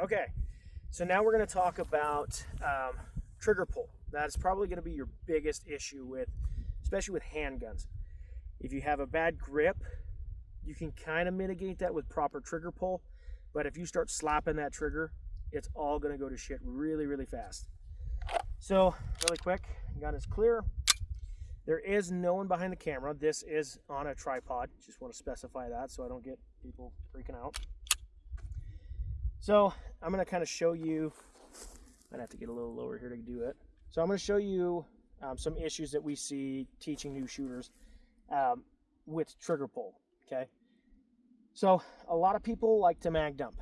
Okay, so now we're going to talk about trigger pull. That's probably going to be your biggest issue with, especially with handguns. If you have a bad grip, you can kind of mitigate that with proper trigger pull, but if you start slapping that trigger, it's all going to go to shit really, really fast. So, really quick, gun is clear. There is no one behind the camera. This is on a tripod. Just want to specify that so I don't get people freaking out. So I'm going to kind of show you, I'd have to get a little lower here to do it. So I'm going to show you some issues that we see teaching new shooters with trigger pull, okay? So a lot of people like to mag dump.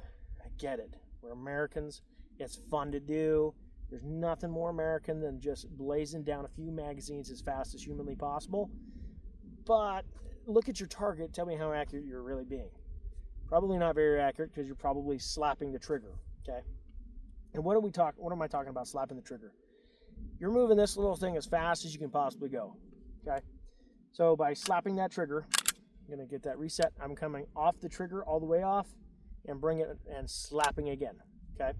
I get it. We're Americans. It's fun to do. There's nothing more American than just blazing down a few magazines as fast as humanly possible. But look at your target. Tell me how accurate you're really being. Probably not very accurate because you're probably slapping the trigger, okay? And what am I talking about slapping the trigger? You're moving this little thing as fast as you can possibly go, okay? So by slapping that trigger, I'm gonna get that reset. I'm coming off the trigger all the way off and bring it and slapping again, okay?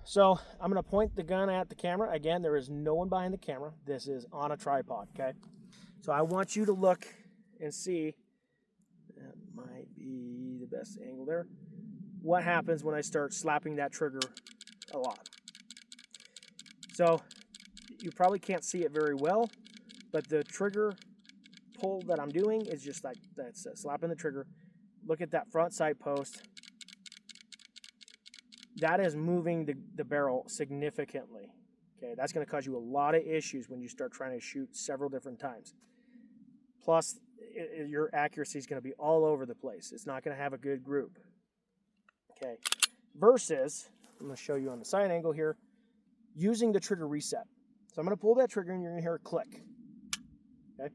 So I'm gonna point the gun at the camera. Again, there is no one behind the camera. This is on a tripod, okay? So I want you to look and see, that might be the best angle there, what happens when I start slapping that trigger a lot. So you probably can't see it very well, but the trigger pull that I'm doing is just like that's slapping the trigger. Look at that front sight post. That is moving the barrel significantly. Okay, that's going to cause you a lot of issues when you start trying to shoot several different times. Plus, your accuracy is going to be all over the place. It's not going to have a good group. Okay, versus, I'm going to show you on the side angle here, using the trigger reset. So I'm going to pull that trigger and you're going to hear a click. Okay,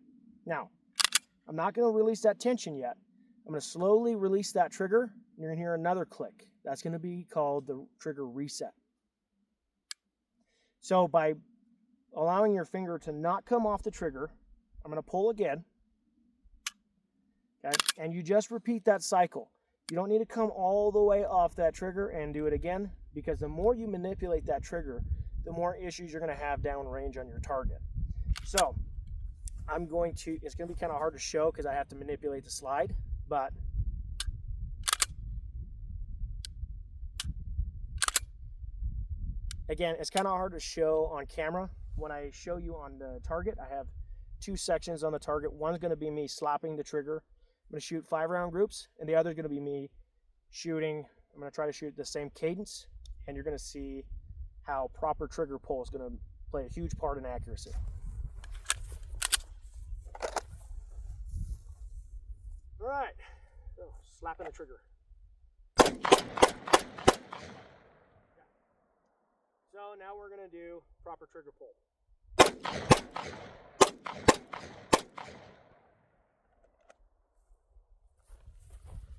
now, I'm not going to release that tension yet. I'm going to slowly release that trigger and you're going to hear another click. That's going to be called the trigger reset. So by allowing your finger to not come off the trigger, I'm going to pull again. Okay? And you just repeat that cycle. You don't need to come all the way off that trigger and do it again, because the more you manipulate that trigger, the more issues you're going to have downrange on your target. So it's going to be kind of hard to show because I have to manipulate the slide, but again, it's kind of hard to show on camera. When I show you on the target, I have two sections on the target. One's going to be me slapping the trigger. I'm going to shoot 5-round groups, and the other is going to be me shooting. I'm going to try to shoot the same cadence, and you're going to see how proper trigger pull is going to play a huge part in accuracy. All right, so slapping the trigger. So now we're going to do proper trigger pull.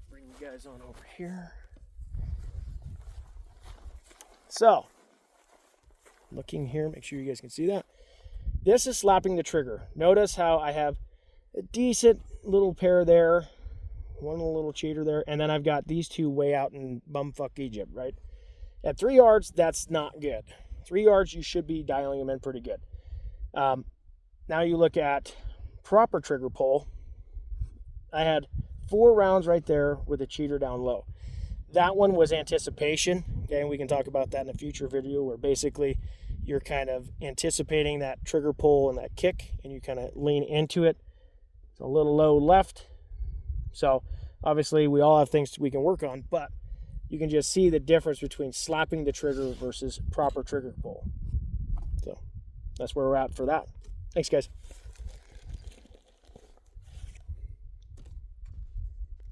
Bring you guys on over here. So, looking here, make sure you guys can see that. This is slapping the trigger. Notice how I have a decent little pair there, one little cheater there, and then I've got these two way out in bumfuck Egypt, right? At 3 yards, that's not good. 3 yards, you should be dialing them in pretty good. Now you look at proper trigger pull. I had 4 rounds right there with a cheater down low. That one was anticipation. Okay, and we can talk about that in a future video where basically you're kind of anticipating that trigger pull and that kick, and you kind of lean into it. It's a little low left. So obviously we all have things we can work on, but you can just see the difference between slapping the trigger versus proper trigger pull. So that's where we're at for that. Thanks, guys.